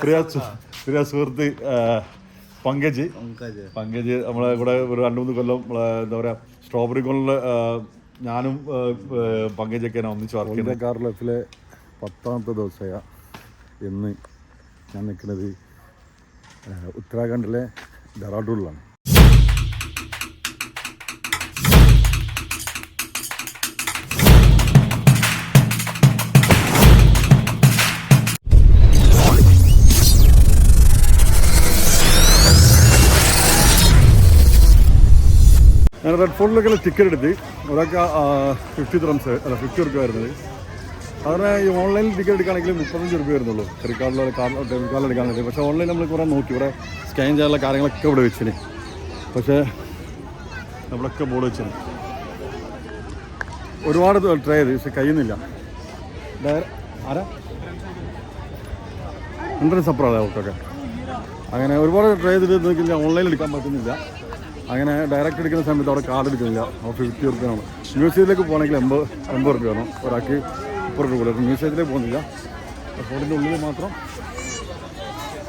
പ്രിയ സുഹൃത്ത് പങ്കജ് നമ്മളെ കൂടെ ഒരു 2-3 കൊല്ലം എന്താ പറയുക സ്ട്രോബെറി കോണിൽ ഞാനും പങ്കജൊക്കെയാണ് ഒന്നിച്ച് വർക്ക് ചെയ്യുന്നത്. കേരളത്തിലെ 10ാമത്തെ ദിവസമാണ് ഇന്ന് ഞാൻ നിൽക്കുന്നത് ഉത്തരാഖണ്ഡിലെ ഡെറാഡൂണിലാണ്. ഞാൻ റെഡ് ഫോർട്ടിലൊക്കെ ടിക്കറ്റ് എടുത്ത് ഒരാൾക്ക് 50 dirhams അല്ല 50 രൂപ വരുന്നത്. അതിന് ഈ ഓൺലൈനിൽ ടിക്കറ്റ് എടുക്കുകയാണെങ്കിൽ 35 രൂപ വരുന്നുള്ളൂ. ക്രെഡിറ്റ് കാർഡിൽ എടുക്കാൻ വേണ്ടി. പക്ഷേ ഓൺലൈൻ നമ്മൾ കുറേ നോക്കി, ഇവിടെ സ്കാൻ ചെയ്യാനുള്ള കാര്യങ്ങളൊക്കെ ഇവിടെ വെച്ചിന്. പക്ഷേ നമ്മളൊക്കെ ബോർഡ് വെച്ചിന്, ഒരുപാട് ട്രൈ ചെയ്ത് പക്ഷെ കഴിയുന്നില്ല. ആരാ എൻട്രൻസ് അപ്പുറമാണ് അവർക്കൊക്കെ. അങ്ങനെ ഒരുപാട് ട്രൈ ചെയ്തിട്ട് നോക്കില്ല, ഓൺലൈനിൽ എടുക്കാൻ പറ്റുന്നില്ല. അങ്ങനെ ഡയറക്റ്റ് എടുക്കുന്ന സമയത്ത് അവിടെ കാർഡ് എടുക്കുന്നില്ല. 50 രൂപയാണ്. മ്യൂസിയത്തിലേക്ക് പോകണമെങ്കിൽ 80 രൂപ വേണം ഒരാൾക്ക്. 30 രൂപ കൊടുക്കും. മ്യൂസിയത്തിലേക്ക് പോകുന്നില്ല, ഫോണിൻ്റെ ഉള്ളിൽ മാത്രം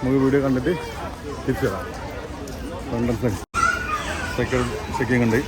നമുക്ക് വീഡിയോ കണ്ടിട്ട് തിരിച്ചു തരാം. എൻട്രൻസ് ചെക്കിങ് ഉണ്ട്.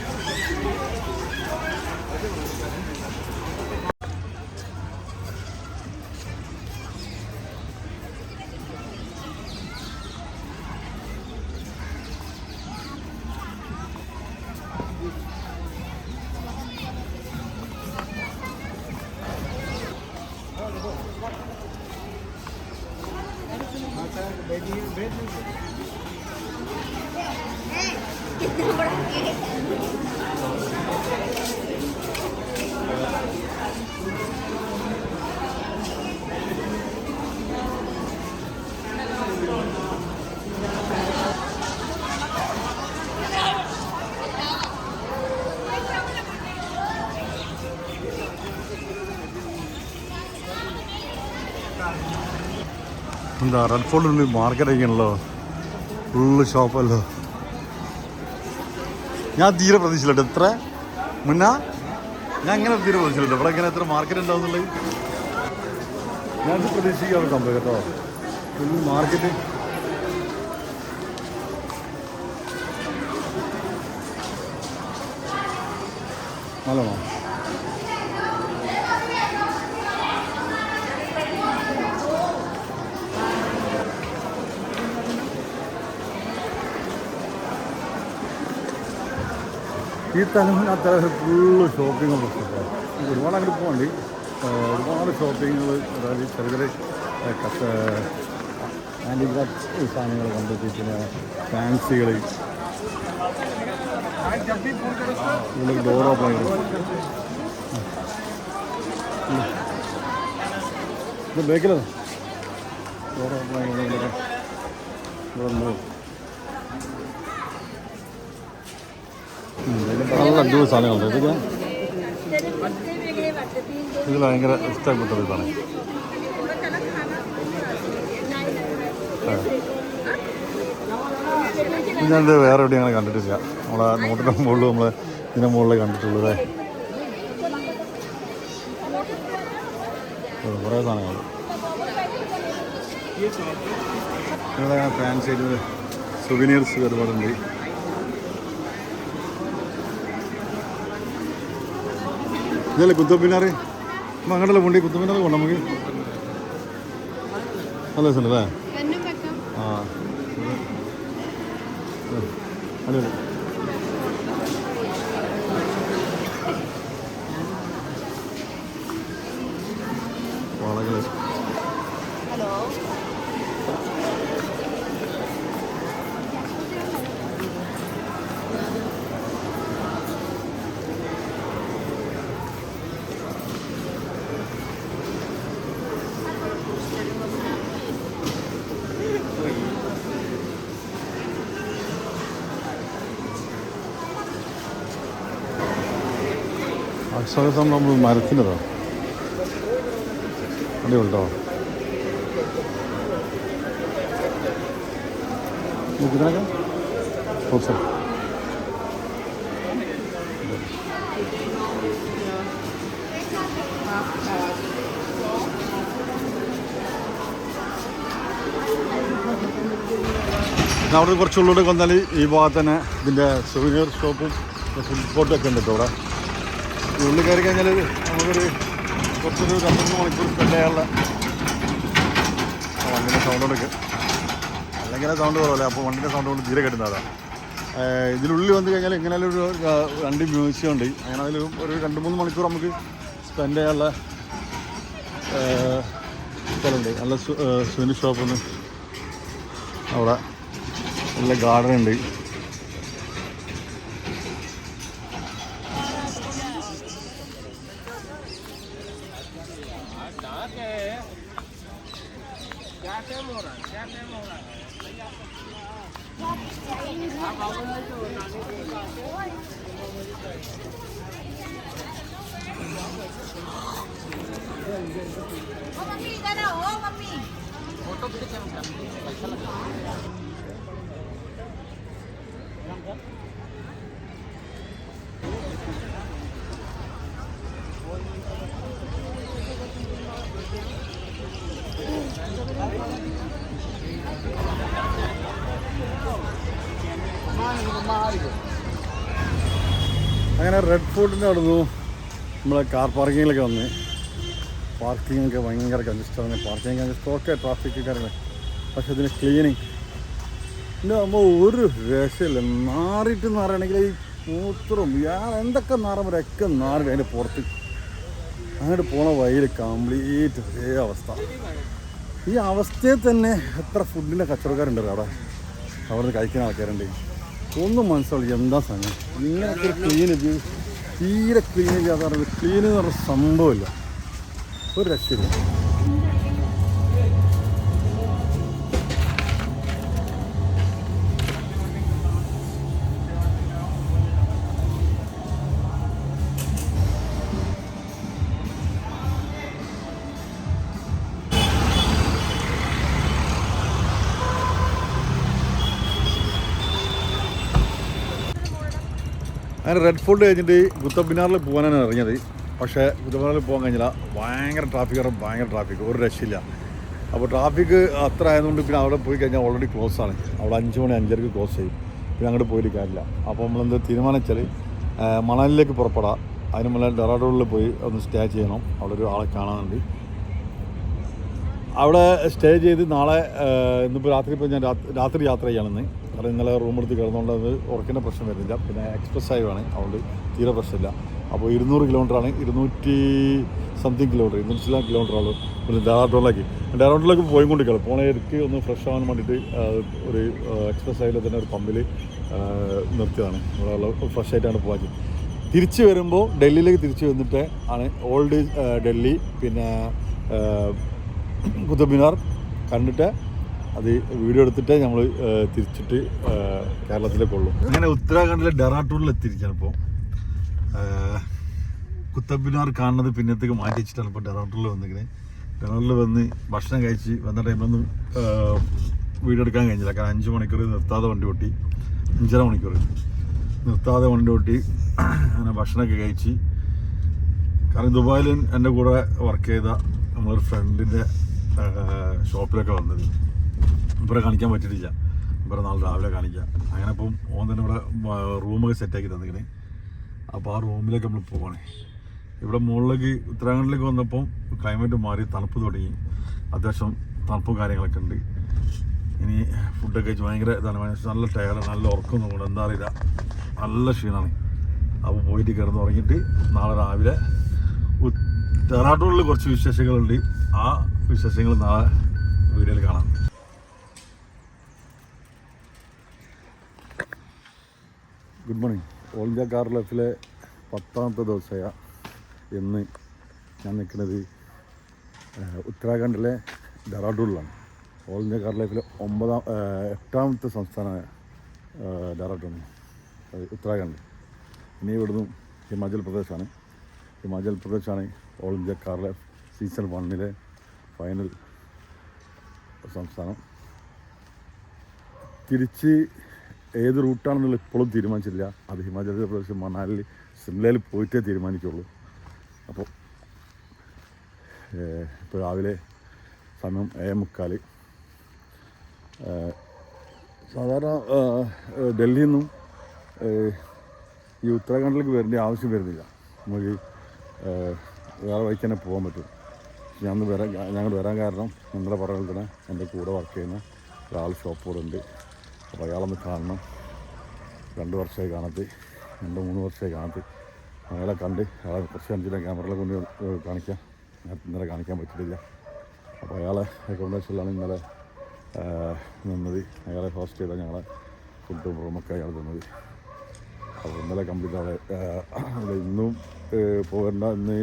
എന്താ റെഡ് ഫോർട്ടിൽ മാർക്കറ്റ് ഒക്കെയാണല്ലോ, ഫുള്ള് ഷോപ്പല്ലോ. ഞാൻ തീരെ പ്രതീക്ഷിച്ചില്ല എത്ര മുന്നേ, ഞാൻ അങ്ങനെ തീരെ പ്രതീക്ഷിച്ചില്ല ഇവിടെ ഇങ്ങനെ എത്ര മാർക്കറ്റ് ഉണ്ടാവുന്നുള്ളത്. ഞാൻ പ്രതീക്ഷിക്കാറ് സംഭവം കേട്ടോ, ഫുൾ മാർക്കറ്റ്. നല്ലതാണോ? ഈ തലമുറ ഫുള്ള് ഷോപ്പിംഗ് പ്രശ്നമാണ്. ഒരുപാട് അങ്ങോട്ട് പോകണ്ട്, ഒരുപാട് ഷോപ്പിങ്ങുകൾ. അതായത് ചെറിയ ചെറിയ ഹാൻഡിക്രാഫ്റ്റ് സാധനങ്ങൾ കണ്ടെത്തി, പിന്നെ ഫാൻസികൾ, ഇതിലേക്ക് ഡോർ ഓപ്പൺ ചെയ്യണം. ഇത് ബേക്കിലാണ് ഡോർ ഓപ്പൺ ചെയ്യുന്നതിലൊക്കെ ഇവിടെ നല്ല അടിപൊളി സാധനങ്ങളുണ്ട്. ഇതൊക്കെ ഇതിൽ ഭയങ്കര ഇഷ്ടപ്പെട്ടൊരു ഇതാണ്. ഞാനിത് വേറെ എവിടെയും അങ്ങനെ കണ്ടിട്ടില്ല. നമ്മളെ നോട്ടിൻ്റെ മുകളിൽ നമ്മൾ ഇതിൻ്റെ മുകളിൽ കണ്ടിട്ടുള്ളത് കുറേ സാധനങ്ങൾ. ഇവിടെ ഫാൻസി സുവനീർസ് ഒരുപാടുണ്ട്. ഇതല്ലേ കുത്തബ് മിനാർ? അപ്പം അങ്ങനെയല്ല പോണ്ടി, കുത്തബ് മിനാർ പോകണം നമുക്ക്. നല്ല രസമുണ്ടല്ലേ? ആ അടിപൊളി. വളകൾ അക്ഷരസം നമ്മൾ മരത്തിൻ്റെതാണ്. അടിപൊളിട്ടോ. ഇതിനൊക്കെ ഓക്കെ. അവിടെ കുറച്ചുള്ളിലൂടെ വന്നാൽ ഈ ഭാഗത്ത് തന്നെ ഇതിൻ്റെ സുവനീർ ഷോപ്പും ഫുഡ് കോർട്ടൊക്കെ ഉണ്ട് കേട്ടോ അവിടെ. ഉള്ളിൽ കയറി കഴിഞ്ഞാൽ നമുക്കൊരു കുറച്ചൊരു 2-3 മണിക്കൂർ സ്പെൻഡ് ചെയ്യാനുള്ള വണ്ടിൻ്റെ സൗണ്ടോടൊക്കെ അല്ലെങ്കിൽ സൗണ്ട് കുറവല്ലേ, അപ്പോൾ വണ്ടിൻ്റെ സൗണ്ട് കൊണ്ട് തീരെ കിട്ടുന്നതാണ്. ഇതിനുള്ളിൽ വന്നു കഴിഞ്ഞാൽ ഇങ്ങനെയുള്ള ഒരു 2 മ്യൂസിയം ഉണ്ട്. അങ്ങനെ അതിൽ ഒരു 2-3 മണിക്കൂർ നമുക്ക് സ്പെൻഡ് ചെയ്യാനുള്ള സ്ഥലമുണ്ട്. നല്ല സുവനീർ ഷോപ്പൊന്ന് അവിടെ നല്ല ഗാർഡൻ ഉണ്ട്. അങ്ങനെ റെഡ് ഫോർട്ടിൻ്റെ അവിടെ നിന്ന് നമ്മളെ കാർ പാർക്കിങ്ങിലൊക്കെ വന്ന് പാർക്കിങ്ങൊക്കെ ഭയങ്കര കൺജസ്റ്റഡാണ്. പാർക്കിങ് കൺജസ്റ്റ് ഓക്കെ, ട്രാഫിക് കാര്യങ്ങൾ. പക്ഷെ ഇതിന് ക്ലീനിങ് എൻ്റെ ആകുമ്പോൾ ഒരു രക്ഷയില്ല. നാറിയിട്ടെന്ന് പറയുകയാണെങ്കിൽ ഈ മൂത്രം എന്തൊക്കെ നാറുമ്പോഴൊക്കെ നാറില്ല. അതിൻ്റെ പുറത്ത് അങ്ങോട്ട് പോണ വഴിയിൽ കംപ്ലീറ്റ് ഒരേ അവസ്ഥ. ഈ അവസ്ഥയിൽ തന്നെ എത്ര ഫുഡിൻ്റെ കച്ചവടക്കാരുണ്ട് അവിടെ കഴിക്കുന്ന ആൾക്കാരുണ്ട്. ഒന്നും മനസ്സിലാവില്ല എന്താ സമയം. ഇങ്ങനൊക്കെ ക്ലീൻ തീരെ ക്ലീൻ ചെയ്യാതെ പറയുന്നത് ക്ലീൻ എന്ന് പറഞ്ഞ സംഭവമില്ല, ഒരു രക്ഷയില്ല. അങ്ങനെ റെഡ് ഫോർട്ട് കഴിഞ്ഞിട്ട് കുത്തബ് മിനാറിൽ പോകാനാണ് ഇറങ്ങിയത്. പക്ഷേ കുത്തബ് മിനാറിൽ പോകാൻ കഴിഞ്ഞില്ല. ഭയങ്കര ട്രാഫിക്, ഒരു രക്ഷയില്ല. അപ്പോൾ ട്രാഫിക് അത്ര ആയതുകൊണ്ട് പിന്നെ അവിടെ പോയി കഴിഞ്ഞാൽ ഓൾറെഡി ക്ലോസ് ആണ്. അവിടെ 5 മണി 5:30 ക്ലോസ് ചെയ്യും. പിന്നെ അങ്ങോട്ട് പോയിട്ട് കാര്യമില്ല. അപ്പോൾ നമ്മളെന്ത് തീരുമാനിച്ചാൽ മണാലിയിലേക്ക് പുറപ്പെടാം. അതിന് മുന്നേ ഡെറാഡൂണിൽ പോയി ഒന്ന് സ്റ്റേ ചെയ്യണം. അവിടെ ഒരു ആളെ കാണാനുണ്ട്. അവിടെ സ്റ്റേ ചെയ്ത് നാളെ ഇന്നിപ്പോൾ രാത്രി ഇപ്പോൾ ഞാൻ രാത്രി യാത്ര ചെയ്യണമെന്ന്. കാരണം ഇന്നലെ റൂമെടുത്ത് കിടന്നുകൊണ്ട് അത് ഉറക്കിൻ്റെ പ്രശ്നം വരുന്നില്ല. പിന്നെ എക്സ്പ്രസ് ഹൈവേയാണ്, അതുകൊണ്ട് തീരെ പ്രശ്നമില്ല. അപ്പോൾ 200 കിലോമീറ്ററാണ്, 200 കിലോമീറ്റർ 200 കിലോമീറ്ററാണ് പിന്നെ ഡെറാഡൂണിലേക്ക് പോയിക്കൊണ്ടിരിക്കുകയാണ്. പോണേക്ക് ഒന്ന് ഫ്രഷ് ആവാൻ വേണ്ടിയിട്ട് ഒരു എക്സ്പ്രസ് ഹൈവേയിൽ തന്നെ ഒരു പമ്പിൽ നിർത്തിയതാണ്. ഇവിടെ ഫ്രഷ് ആയിട്ടാണ് പോകാൻ. തിരിച്ച് വരുമ്പോൾ ഡൽഹിയിലേക്ക് തിരിച്ച് വന്നിട്ട് ആണ് ഓൾഡ് ഡൽഹി പിന്നെ കുത്തബ് മിനാർ കണ്ടിട്ട് അത് വീഡിയോ എടുത്തിട്ട് നമ്മൾ തിരിച്ചിട്ട് കേരളത്തിലേക്കുള്ളൂ. അങ്ങനെ ഉത്തരാഖണ്ഡിലെ ഡെറാഡൂണിൽ എത്തിയിരിക്കുകയാണ്. ഇപ്പോൾ കുത്തബ് മിനാർ കാണുന്നത് പിന്നത്തേക്ക് മാറ്റി വെച്ചിട്ടാണ് ഇപ്പോൾ ഡെറാഡൂണിൽ വന്നിരിക്കുന്നത്. ഡെറാഡൂണിൽ വന്ന് ഭക്ഷണം കഴിച്ച് വന്ന ടൈമിലൊന്നും വീഡിയോ എടുക്കാൻ കഴിഞ്ഞില്ല. കാരണം 5 മണിക്കൂർ നിർത്താതെ വണ്ടി ഓട്ടി, 5.5 മണിക്കൂർ നിർത്താതെ വണ്ടി ഓട്ടി അങ്ങനെ ഭക്ഷണമൊക്കെ കഴിച്ച്. കാരണം ദുബായിൽ എൻ്റെ കൂടെ വർക്ക് ചെയ്ത നമ്മളൊരു ഫ്രണ്ടിൻ്റെ ഷോപ്പിലൊക്കെ വന്നത്. ഇവരെ കാണിക്കാൻ പറ്റിയിട്ടില്ല. ഇവരെ നാളെ രാവിലെ കാണിക്കാം. അങ്ങനെ ഇപ്പം ഓൻ തന്നെ ഇവിടെ റൂമൊക്കെ സെറ്റാക്കി തന്നിക്കണേ. അപ്പോൾ ആ റൂമിലേക്ക് നമ്മൾ പോവാണേ. ഇവിടെ മുകളിലേക്ക് ഉത്തരാഖണ്ഡിലേക്ക് വന്നപ്പം ക്ലൈമറ്റ് മാറി, തണുപ്പ് തുടങ്ങി. അത്യാവശ്യം തണുപ്പും കാര്യങ്ങളൊക്കെ ഉണ്ട്. ഇനി ഫുഡൊക്കെ കഴിച്ച് ഭയങ്കര ഇതാണ്. നല്ല ടയർഡ്, നല്ല ഉറക്കം തോന്നുന്നു. എന്താ അറിയില്ല, നല്ല ക്ഷീണമാണ്. അപ്പോൾ പോയിട്ട് കിടന്ന് ഉറങ്ങിയിട്ട് നാളെ രാവിലെ ഡെറാഡൂണിൽ കുറച്ച് വിശേഷങ്ങളുണ്ട്. ആ വിശേഷങ്ങൾ നാളെ വീഡിയോയിൽ കാണാം. Good morning. All India car ലൈഫിലെ 10ാമത്തെ ദിവസമായ ഇന്ന് ഞാൻ നിൽക്കുന്നത് ഉത്തരാഖണ്ഡിലെ ഡെറാഡൂണിലാണ്. ഓൾ ഇന്ത്യ കാർ ലൈഫിലെ 8ാമത്തെ സംസ്ഥാനമായ ഡെറാഡൂൺ, ഉത്തരാഖണ്ഡ്. ഇനി ഇവിടുന്ന് ഹിമാചൽ പ്രദേശാണ് all India car life season 1 final സംസ്ഥാനം. തിരിച്ച് ഏത് റൂട്ടാണെന്നുള്ള ഇപ്പോഴും തീരുമാനിച്ചില്ല. അത് ഹിമാചൽ പ്രദേശ് മണാലി സിംലയിൽ പോയിട്ടേ തീരുമാനിക്കുള്ളൂ. അപ്പോൾ ഇപ്പോൾ രാവിലെ സമയം 7:45. സാധാരണ ഡൽഹിയിൽ നിന്നും ഈ ഉത്തരാഖണ്ഡിലേക്ക് വരേണ്ട ആവശ്യം വരുന്നില്ല. നമുക്ക് വേറെ വഴിക്ക് തന്നെ പോകാൻ പറ്റും. ഞങ്ങൾ വരാൻ കാരണം നിങ്ങളെ പറഞ്ഞ തന്നെ എൻ്റെ കൂടെ വർക്ക് ചെയ്യുന്ന ഒരാൾ ഷോപ്പ് കൂടെ ഉണ്ട്. അപ്പോൾ അയാളൊന്ന് കാണണം. 2 വർഷമായി കാണാത്ത, 2-3 വർഷമായി കാണാത്ത. അയാളെ കണ്ട് അയാളെ കുറച്ച് കാണിച്ചില്ല, ക്യാമറയിലെ കൊണ്ട് കാണിക്കാം. ഇന്നലെ കാണിക്കാൻ പറ്റിയിട്ടില്ല. അപ്പോൾ അയാളെ അക്കോമഡേഷനിലാണ് ഇന്നലെ നിന്നത്. അയാളെ ഹോസ്റ്റ് ചെയ്താൽ ഞങ്ങളെ ഫുഡും റൂമൊക്കെ അയാൾ തന്നത്. അപ്പോൾ ഇന്നലെ കംപ്ലീറ്റ് അവിടെ ഇന്നും പോകേണ്ട. ഇന്ന്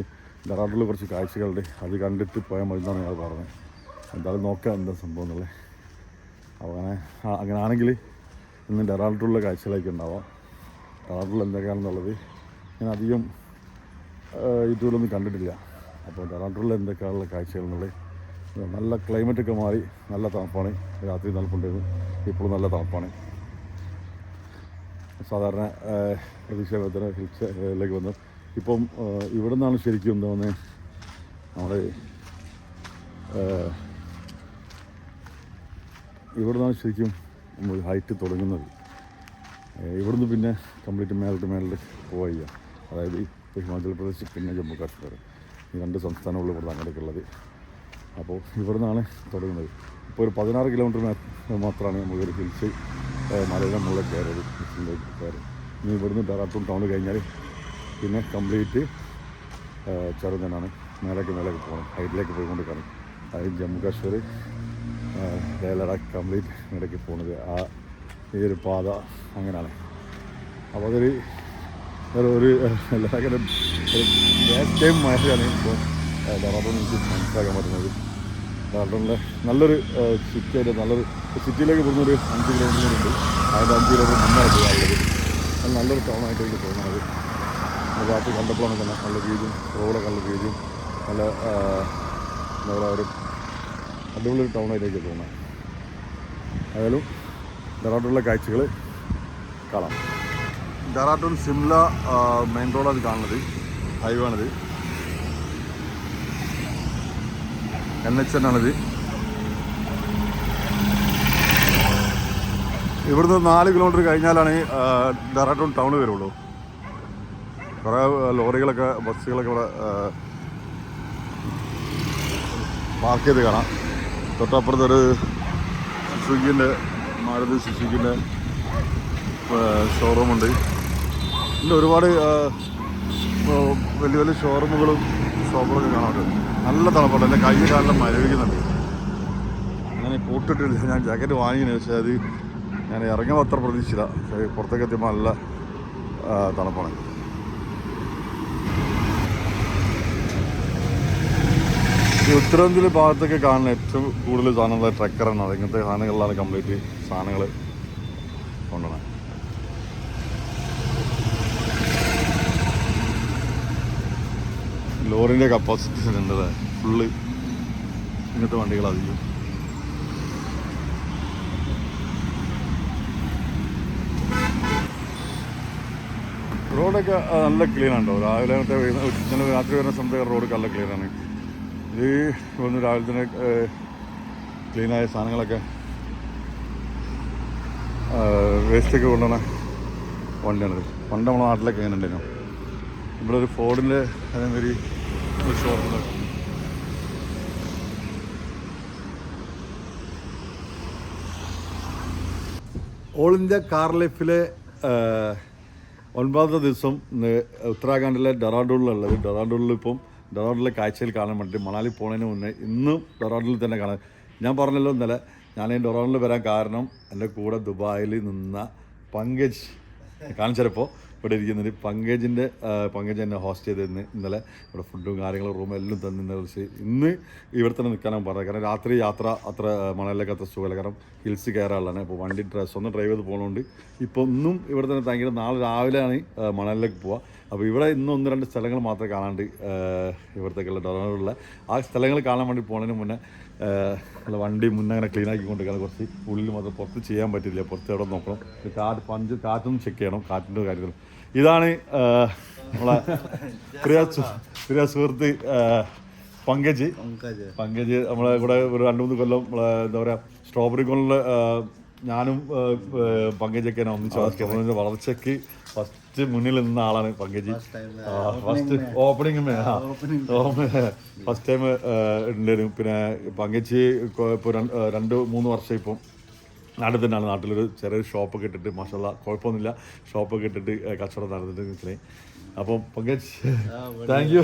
ഡെറാഡൂണിൽ കുറച്ച് കാഴ്ചകളുണ്ട്, അത് കണ്ടിട്ട് പോയാൽ മതി എന്നാണ് ഞങ്ങൾ പറഞ്ഞത്. എന്തായാലും നോക്കാം എന്താ സംഭവം എന്നുള്ളത്. അപ്പോൾ അങ്ങനെ ആണെങ്കിൽ ഇന്ന് ഡെറാഡൂണിലെ കാഴ്ചകളൊക്കെ ഉണ്ടാവാം. ഡെറാഡൂണിൽ എന്തൊക്കെയാണെന്നുള്ളത് ഞാൻ അധികം യൂട്യൂബിലൊന്നും കണ്ടിട്ടില്ല. അപ്പോൾ ഡെറാഡൂണിൽ എന്തൊക്കെയാണുള്ള കാഴ്ചകൾ എന്നുള്ളത്. നല്ല ക്ലൈമറ്റൊക്കെ മാറി, നല്ല തണുപ്പാണ്. രാത്രി തണുപ്പുണ്ടായിരുന്നു, ഇപ്പോഴും നല്ല തണുപ്പാണ്. സാധാരണ പ്രതീക്ഷാപരത്തിന് ഹിൽസിലേക്ക് വന്നു. ഇപ്പം ഇവിടെ നിന്നാണ് ശരിക്കും എന്താ വന്നത്, നമ്മുടെ ഇവിടെ നിന്നാണ് ശരിക്കും ഹൈറ്റ് തുടങ്ങുന്നത്. ഇവിടുന്ന് പിന്നെ കംപ്ലീറ്റ് മേലോട്ട് പോവുക. അതായത് ഇപ്പോൾ ഹിമാചൽ പ്രദേശ് പിന്നെ ജമ്മു കാശ്മീർ, ഈ 2 സംസ്ഥാനങ്ങളിൽ ഇവിടെ അങ്ങനെയൊക്കെ ഉള്ളത്. അപ്പോൾ ഇവിടെ നിന്നാണ് തുടങ്ങുന്നത്. ഇപ്പോൾ ഒരു 16 കിലോമീറ്റർ മാത്രമാണ് നമുക്കൊരു ഹിൽസ് മലയുടെ മുകളിൽ കയറിയത്. കയറി ഇനി ഇവിടുന്ന് ഡെറാഡൂൺ ടൗൺ കഴിഞ്ഞാൽ പിന്നെ കംപ്ലീറ്റ് ചെറുതനാണ്. മേലേക്ക് പോകണം, ഹൈറ്റിലേക്ക് പോയിക്കൊണ്ടിരിക്കുകയാണ്. അതായത് ജമ്മു കാശ്മീർ ലേ ലഡാക്ക് കംപ്ലീറ്റ് ഇടയ്ക്ക് പോകുന്നത് ഈ ഒരു പാത അങ്ങനെയാണ്. അപ്പോൾ അതൊരു ലഡാക്കിൻ്റെ ലാസ്റ്റ് ടൈം മഴയാണ് ഇപ്പോൾ ഡെറാഡൂൺ എനിക്ക് മനസ്സിലാക്കാൻ പറ്റുന്നത്. ഡെറാഡൂണിലെ നല്ലൊരു സിറ്റിയായിട്ട് നല്ലൊരു സിറ്റിയിലേക്ക് പോകുന്നൊരു 5 കിലോമീറ്ററുണ്ട്. അതിൻ്റെ 5 കിലോമീറ്റർ മുന്നാണ് പോകാനുള്ളത്. അത് നല്ലൊരു ടൗണായിട്ട് എനിക്ക് തോന്നുന്നത്. രാത്രി കണ്ടപ്പോഴാണ് തന്നെ നല്ല വീതിയും റോഡൊക്കെ നല്ല വീതിയും നല്ല എന്താ പറയുക ഒരു അടിപൊളി ടൗണായിട്ടേക്ക് തോന്നുന്നത്. ആയാലും ഡെറാഡൂണിലെ കാഴ്ചകൾ കാണാം. ഡെറാഡൂൺ സിംല മെയിൻ റോഡാണ് കാണുന്നത്, ഹൈവേ ആണിത്. NH ആണിത്. ഇവിടുന്ന് 4 കിലോമീറ്റർ കഴിഞ്ഞാലാണ് ഡെറാഡൂൺ ടൗൺ വരുള്ളൂ. കുറേ ലോറികളൊക്കെ ബസ്സുകളൊക്കെ ഇവിടെ പാർക്ക് ചെയ്ത് കാണാം. തൊട്ടപ്പുറത്തൊരു മാരുതി സുസുക്കിൻ്റെ ഷോറൂമുണ്ട്. പിന്നെ ഒരുപാട് വലിയ വലിയ ഷോറൂമുകളും ഷോപ്പുകളൊക്കെ കാണാറുണ്ട്. നല്ല തണുപ്പുണ്ട്. എൻ്റെ കൈ കാലിലും മരവിക്കുന്നുണ്ട്. അങ്ങനെ കൂട്ടിട്ടില്ല. ഞാൻ ജാക്കറ്റ് വാങ്ങിയിരുന്നു, പക്ഷേ അത് ഞാൻ ഇറങ്ങുമ്പോൾ അത്ര പ്രതീക്ഷിച്ചില്ല. പുറത്തേക്ക് എത്തിയപ്പോൾ നല്ല തണുപ്പാണ്. ഈ ഉത്തരേന്ത്യയിലെ ഭാഗത്തൊക്കെ കാണുന്ന ഏറ്റവും കൂടുതൽ സാധനങ്ങൾ ട്രക്കറാണ്. അത് ഇങ്ങനത്തെ സാധനങ്ങളിലാണ് കംപ്ലീറ്റ് സാധനങ്ങൾ കൊണ്ടുപോകണം. ലോറിൻ്റെ കപ്പാസിറ്റി ഉണ്ട് ഫുള്ള് ഇങ്ങനത്തെ വണ്ടികളധികം. റോഡൊക്കെ നല്ല ക്ലീനാണോ. രാവിലെ ഇന്നലെ രാത്രി വരുന്ന സമയത്ത് റോഡൊക്കെ നല്ല ക്ലീനാണ്. ഇത് ഇവിടുന്ന് രാവിലെ തന്നെ ക്ലീനായ സാധനങ്ങളൊക്കെ വേസ്റ്റൊക്കെ കൊണ്ടുപോകണ വണ്ടിയാണിത്. പണ്ട് നമ്മളെ നാട്ടിലൊക്കെ എങ്ങനെ ഉണ്ടായിരുന്നു. ഇവിടെ ഒരു ഫോർഡിൻ്റെ അതേമാതിരി ഒരു ഷോറൂം. ഓൾ ഇന്ത്യ കാർ ലൈഫിലെ 9ാമത്തെ ദിവസം ഉത്തരാഖണ്ഡിലെ ഡെറാഡൂണിലുള്ളത്. ഡെറാഡൂണിലെ കാഴ്ചയിൽ കാണാൻ വേണ്ടി മണാലി പോകുന്നതിന് മുന്നേ ഇന്നും ഡെറാഡൂണിൽ തന്നെ കാണാൻ. ഞാൻ പറഞ്ഞല്ലോ ഇന്നലെ ഞാൻ ഈ ഡെറാഡൂണിൽ വരാൻ കാരണം എൻ്റെ കൂടെ ദുബായിൽ നിന്ന പങ്കജ് കാണിച്ചപ്പോൾ ഇവിടെ ഇരിക്കുന്നത്. പങ്കജ് എന്നെ ഹോസ്റ്റ് ചെയ്തിരുന്നു. ഇന്നലെ ഇവിടെ ഫുഡും കാര്യങ്ങളും റൂമും എല്ലാം തന്നെ ഇന്ന് ഇവിടെ തന്നെ നിൽക്കാനാണ് പറഞ്ഞത്. കാരണം രാത്രി യാത്ര അത്ര മണലിലേക്ക് അത്ര സുഖമല്ല. കാരണം ഹിൽസ് കയറാനുള്ളതാണ്. ഇപ്പോൾ വണ്ടി സ്വന്തം ഡ്രൈവ് ചെയ്ത് പോകുന്നതുകൊണ്ട് ഇപ്പോൾ ഇന്നും ഇവിടെ തന്നെ താങ്കിട്ട് നാളെ രാവിലെയാണ് മണലിലേക്ക് പോവുക. അപ്പോൾ ഇവിടെ ഇന്ന് 1-2 സ്ഥലങ്ങൾ മാത്രമേ കാണാണ്ട് ഇവിടത്തേക്കുള്ള ഡെറാഡൂണിലുള്ള ആ സ്ഥലങ്ങൾ കാണാൻ വേണ്ടി പോകുന്നതിന് മുന്നേ വണ്ടി മുന്നേ അങ്ങനെ ക്ലീൻ ആക്കിക്കൊണ്ടിരിക്കുകയാണ്. കുറച്ച് ഉള്ളിൽ മാത്രം പുറത്ത് ചെയ്യാൻ പറ്റില്ല. പുറത്ത് എവിടെ നോക്കണം. കാറ്റൊന്നും ചെക്ക് ചെയ്യണം, കാറ്റിൻ്റെ കാര്യത്തിൽ. ഇതാണ് നമ്മളെ പ്രിയ സുഹൃത്ത് പങ്കജ് നമ്മളെ കൂടെ ഒരു 2-3 കൊല്ലം എന്താ പറയുക സ്ട്രോബെറി കോണിൽ ഞാനും പങ്കജൊക്കെ ഒന്നിച്ച് വളർച്ചയ്ക്ക് ഫസ്റ്റ് മുന്നിൽ നിന്ന ആളാണ് Pankaj. First opening first time ഉണ്ടായിരുന്നു. പിന്നെ പങ്കജ് ഇപ്പോൾ 2-3 വർഷം ഇപ്പം നാട്ടിൽ തന്നെയാണ്. നാട്ടിലൊരു ചെറിയൊരു ഷോപ്പൊക്കെ ഇട്ടിട്ട് മാഷാല്ലാ കുഴപ്പമൊന്നുമില്ല, ഷോപ്പൊക്കെ ഇട്ടിട്ട് കച്ചവടം നടന്നിട്ട് നിൽക്കണേ. അപ്പം പങ്കജ് താങ്ക് യു.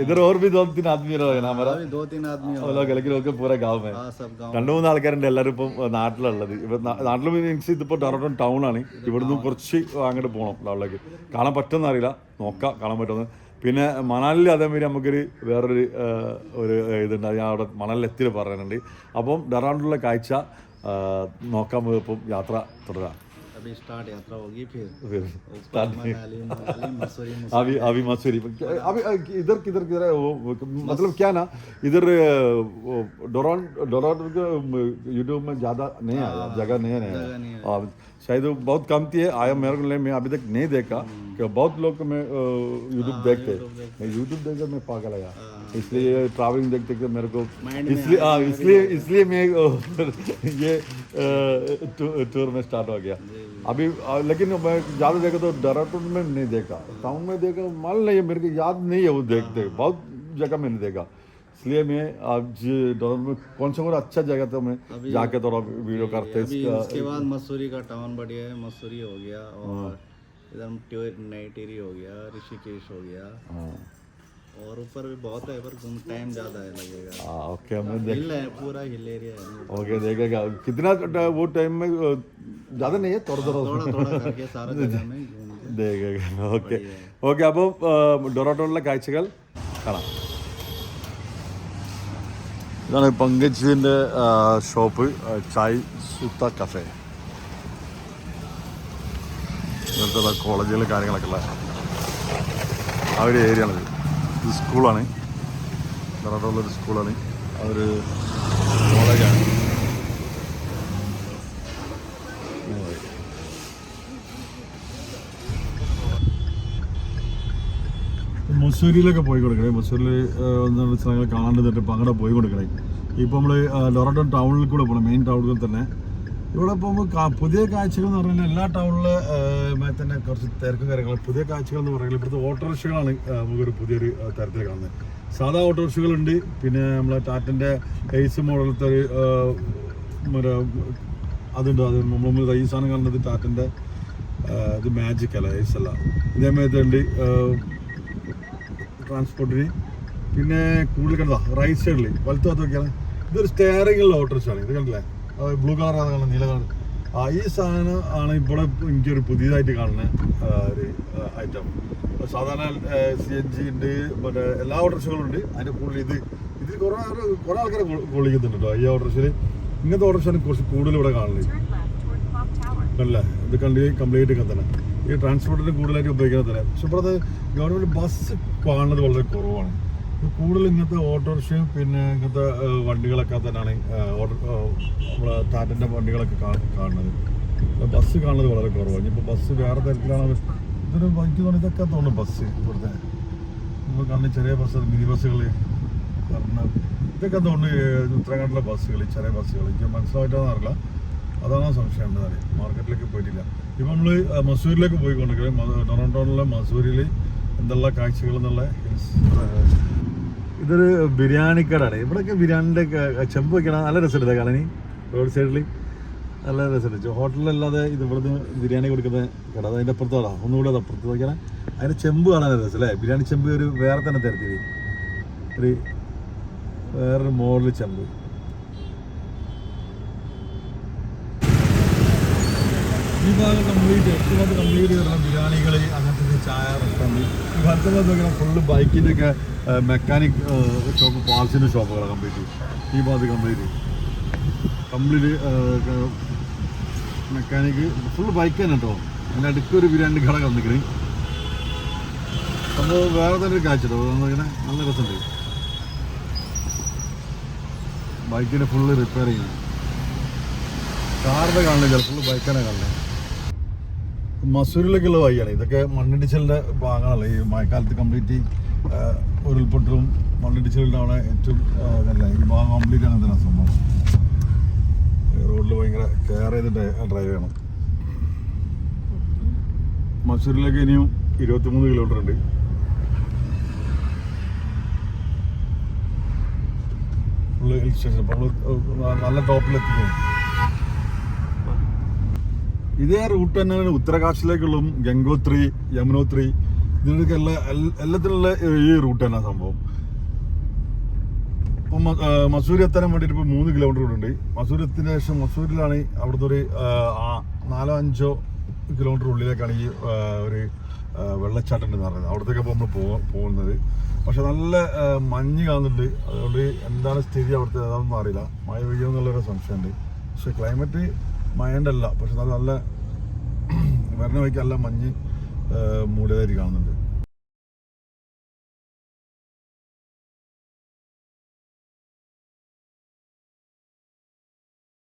इधर और भी 2-3 आदमी रहे ना हमारा, 2-3 आदमी लेकिन ओके पूरा गाँव में 2-3 ആൾക്കാരുണ്ട് എല്ലാവരും ഇപ്പം നാട്ടിലുള്ളത്. ഇപ്പം നാട്ടിൽ മീൻസ് ഇതിപ്പോൾ ഡെറാഡൂൺ ടൗൺ ആണ്. ഇവിടുന്ന് കുറച്ച് അങ്ങോട്ട് പോകണം ടൗണിലേക്ക്. കാണാൻ പറ്റുമെന്ന് അറിയില്ല, നോക്കാം കാണാൻ പറ്റുമെന്ന്. പിന്നെ മണാലിൽ അതേമാതിരി നമുക്കൊരു വേറൊരു ഒരു ഇതുണ്ട്, ഞാൻ അവിടെ മണലിൽ എത്തി പറയാനുണ്ട്. അപ്പം ഡെറാഡൂണിലെ കാഴ്ച നോക്കാൻ പോയപ്പം യാത്ര തുടരാം. अभी स्टार्ट यात्रा होगी फिर अभी मसूरी इधर किधर किधर मतलब क्या ना इधर डोराडून यूट्यूब में ज़्यादा नहीं आया, जगह नहीं है शायद बहुत कम थी है आया मेरे को। मैं अभी तक नहीं देखा कि बहुत लोग मैं यूट्यूब देखते, मैं यूट्यूब देखकर मैं पागल आया, इसलिए ट्रैवलिंग देखते देखते मेरे को इसलिए मैं ये टूर में स्टार्ट हो गया अभी। लेकिन मैं ज़्यादा देखा तो डेराडून में नहीं देखा, टाउन में देखा मान नहीं है, मेरे को याद नहीं है वो देखते, बहुत जगह मैंने देखा। इसलिए मैं आज डेराडून में कौन सा और अच्छा जगह था मैं जाके थोड़ा वीडियो करते। इसके बाद मसूरी का टाउन बढ़िया है, मसूरी हो गया और इधर नई टिहरी हो गया, ऋषिकेश हो गया और ऊपर भी बहुत है पर टाइम ज़्यादा है लगेगा। ओके हिल है, पूरा हिल एरिया है। ओके देखेगा कितना वो टाइम में ज़्यादा नहीं है, थोड़ा करके सारा जगह में देखेगा। ഓക്കെ ഓക്കെ അപ്പോൾ ഡെറാഡൂണിലെ കാഴ്ചകൾ കാണാം. ഇതാണ് പങ്കജിൻ്റെ ഷോപ്പ്, ചായ് സുത്ത കഫേ. ഇങ്ങനത്തെ കോളേജുകൾ കാര്യങ്ങളൊക്കെ ഉള്ള ആ ഒരു ഏരിയ ആണിത്. ഇത് സ്കൂളാണ്, ഡെറാഡൂണിലൊരു സ്കൂളാണ്, അതൊരു കോളേജാണ്. മസൂരിയിലൊക്കെ പോയി കൊടുക്കണേ, മസൂരിൽ ഒന്ന് സ്ഥലങ്ങൾ കാണാണ്ടിട്ട് ഇപ്പം അങ്ങനെ പോയി കൊടുക്കണേ. ഇപ്പോൾ നമ്മൾ ഡെറാഡൂൺ ടൗണിൽ കൂടെ പോകണം, മെയിൻ ടൗണിൽ തന്നെ. ഇവിടെ പോകുമ്പോൾ പുതിയ കാഴ്ചകൾ എന്ന് പറഞ്ഞാൽ എല്ലാ ടൗണിലെ തന്നെ കുറച്ച് തിരക്കും കാര്യങ്ങളും. പുതിയ കാഴ്ചകൾ എന്ന് പറയുന്നത് ഇവിടുത്തെ ഓട്ടോറിക്ഷകളാണ് നമുക്കൊരു പുതിയൊരു തരത്തിൽ കാണുന്നത്. സാധാ ഓട്ടോറിക്ഷകളുണ്ട്, പിന്നെ നമ്മളെ ടാറ്റൻ്റെ എയ്സ് മോഡലത്തെ ഒരു മറ്റേ അതുണ്ട്. അത് നമ്മൾ ഈ സാധനം കാണുന്നത് ടാറ്റൻ്റെ ഇത് മാജിക് അല്ല, എയ്സ് അല്ല. ഇതേമാതിരി ഉണ്ട് ട്രാൻസ്പോർട്ടിന്. പിന്നെ കൂടുതൽ കണ്ടതാ റൈറ്റ് സൈഡിൽ വലത്ത് ഭാഗത്ത് നോക്കിയാണ് ഇതൊരു സ്റ്റെയറിങ്ങുള്ള ഓട്ടോറിക്ഷയാണ്. ഇത് കണ്ടില്ലേ, ബ്ലൂ കളറാണ് കാണുന്നത്, നീല കളർ. ഈ സാധനം ആണ് ഇവിടെ എനിക്കൊരു പുതിയതായിട്ട് കാണുന്ന ഒരു ഐറ്റം. സാധാരണ CNG ഉണ്ട്, മറ്റേ എല്ലാ ഓട്ടോറിക്ഷകളും ഉണ്ട്. അതിൻ്റെ കൂടുതൽ ഇത് കുറേ ആൾക്കാരെ കൊള്ളിക്കുന്നുണ്ട് കേട്ടോ. ഈ ഓട്ടോറിക്ഷയിൽ ഇങ്ങനത്തെ ഓട്ടോറിക്ഷയാണ് കുറച്ച് കൂടുതൽ ഇവിടെ കാണുന്നത്. അല്ല ഇത് കംപ്ലീറ്റ് ഒക്കെ തന്നെ ഈ ട്രാൻസ്പോർട്ടിന് കൂടുതലായിട്ട് ഉപയോഗിക്കുന്നത് തന്നെ. പക്ഷെ ഇപ്പോഴത്തെ ഗവൺമെൻറ് ബസ് കാണുന്നത് വളരെ കുറവാണ്. കൂടുതൽ ഇങ്ങനത്തെ ഓട്ടോറിക്ഷയും പിന്നെ ഇങ്ങനത്തെ വണ്ടികളൊക്കെ തന്നെയാണ് നമ്മളെ ടാറ്റൻ്റെ വണ്ടികളൊക്കെ കാണുന്നത്. ബസ് കാണുന്നത് വളരെ കുറവാണ്. ഇനിയിപ്പോൾ ബസ് വേറെ തരത്തിലാണ്. ഇതൊരു എനിക്ക് തോന്നുന്നു ഇതൊക്കെ തോന്നുന്നു ബസ് ഇവിടുത്തെ നമ്മൾ കാണുന്ന ചെറിയ ബസ്, മിനി ബസ്സുകൾ കാരണം ഇതൊക്കെ തോന്നുന്നു ഉത്തരാഖണ്ഡിലെ ബസ്സുകൾ, ചെറിയ ബസ്സുകൾ. എനിക്ക് മനസ്സിലായിട്ടാണെന്ന് അറിയില്ല, അതാണ് സംശയം ഉണ്ടെന്ന്. മാർക്കറ്റിലേക്ക് പോയിട്ടില്ല. ഇപ്പം നമ്മൾ മസൂരിലേക്ക് പോയിക്കൊണ്ടിരിക്കുന്നത്. ഡെറാഡൂണിലെ മസൂരിയിൽ എന്തെല്ലാം കാഴ്ചകൾ എന്നുള്ള ഇതൊരു ബിരിയാണി കടയാണ്. ഇവിടെയൊക്കെ ബിരിയാണിൻ്റെ ചെമ്പ് വയ്ക്കണം, നല്ല രസമുണ്ട് കാണാൻ. റോഡ് സൈഡിൽ നല്ല രസമുണ്ട്. ഹോട്ടലിലല്ലാതെ ഇത് ഇവിടുന്ന് ബിരിയാണി കൊടുക്കുന്ന കട. അതിൻ്റെ അപ്പുറത്തോടാ ഒന്നുകൂടെ അത് അപ്പുറത്ത് നോക്കിയാൽ അതിൻ്റെ ചെമ്പ് കാണാൻ രസം അല്ലേ. ബിരിയാണി ചെമ്പ് ഒരു വേറെ തന്നെ തരത്തിൽ ഒരു വേറൊരു മോഡൽ ചെമ്പ്. ഈ ഭാഗം കംപ്ലീറ്റ് ഭാഗത്ത് കംപ്ലീറ്റ് വരണം ബിരിയാണികൾ, അങ്ങനത്തെ ചായ റെസ്റ്റോറൻറ്റ്. ഈ ഭാഗത്ത് നോക്കിയാൽ ഫുള്ള് ബൈക്കിൻ്റെ ഒക്കെ മെക്കാനിക് ഷോപ്പ്, പാർട്സിൻ്റെ ഷോപ്പുകളാണ് കംപ്ലീറ്റ്. ഈ ഭാഗത്ത് കംപ്ലീറ്റ് മെക്കാനിക്ക് ഫുള്ള് ബൈക്ക് തന്നെ കേട്ടോ. അതിൻ്റെ അടുത്തൊരു ബിരിയാണി കട കണ്ടിരിക്കണേ. അപ്പോൾ വേറെ തന്നെ ഒരു കാഴ്ച കേട്ടോ. ഇങ്ങനെ നല്ല രസമുണ്ട്. ബൈക്കിൻ്റെ ഫുള്ള് റിപ്പയർ ചെയ്യുന്നത്, കാറിൻ്റെ കാണില്ല, ഫുള്ള് ബൈക്കാനെ കാണുന്നത്. മസൂരിലേക്കുള്ള വഴിയാണ് ഇതൊക്കെ. മണ്ണിടിച്ചലിൻ്റെ ഭാഗമാണല്ലോ ഈ മഴക്കാലത്ത് കംപ്ലീറ്റ് ഉരുൾപൊട്ടലും മണ്ണിടിച്ചിലുണ്ടാവണ ഏറ്റവും ഇതല്ല ഈ ഭാഗം കംപ്ലീറ്റ് അങ്ങനെ തന്നെ സംഭവം. റോഡിൽ ഭയങ്കര കെയർ ചെയ്തിട്ട് ഡ്രൈവ് ചെയ്യണം. മസൂരിലേക്ക് ഇനിയും 23 കിലോമീറ്റർ ഉണ്ട്. Full hill station. അപ്പോൾ നമ്മൾ നല്ല ടോപ്പിലെത്തിക്കുകയാണ്. ഇതേ റൂട്ട് തന്നെയാണ് ഉത്തരകാശിലേക്കുള്ളതും ഗംഗോത്രി, യമുനോത്രി ഇതിനൊക്കെ എല്ലാത്തിനുള്ള ഈ റൂട്ട് തന്നെ സംഭവം. ഇപ്പം മസൂരി എത്താൻ വേണ്ടിയിട്ട് ഇപ്പോൾ 3 കിലോമീറ്റർ റൂട്ട് ഉണ്ട്. മസൂരി എത്തിയതിനു ശേഷം മസൂരിലാണ് അവിടുത്തെ ഒരു 4-5 കിലോമീറ്റർ ഉള്ളിലേക്കാണ് ഈ ഒരു വെള്ളച്ചാട്ടം എന്ന് പറയുന്നത്. അവിടത്തേക്ക് ഇപ്പോൾ നമ്മൾ പോകുന്നത്. പക്ഷെ നല്ല മഞ്ഞ് കാണുന്നുണ്ട്. അതുകൊണ്ട് എന്താണ് സ്ഥിതി അവിടുത്തെ അതൊന്നും അറിയില്ല. മഴ പെയ്യുമെന്നുള്ളൊരു സംശയമുണ്ട്. പക്ഷെ ക്ലൈമറ്റ് മഴൻ്റെ അല്ല, പക്ഷെ നല്ല വരുന്ന വഴിക്ക് നല്ല മഞ്ഞ് മൂടിയതായിട്ട് കാണുന്നുണ്ട്.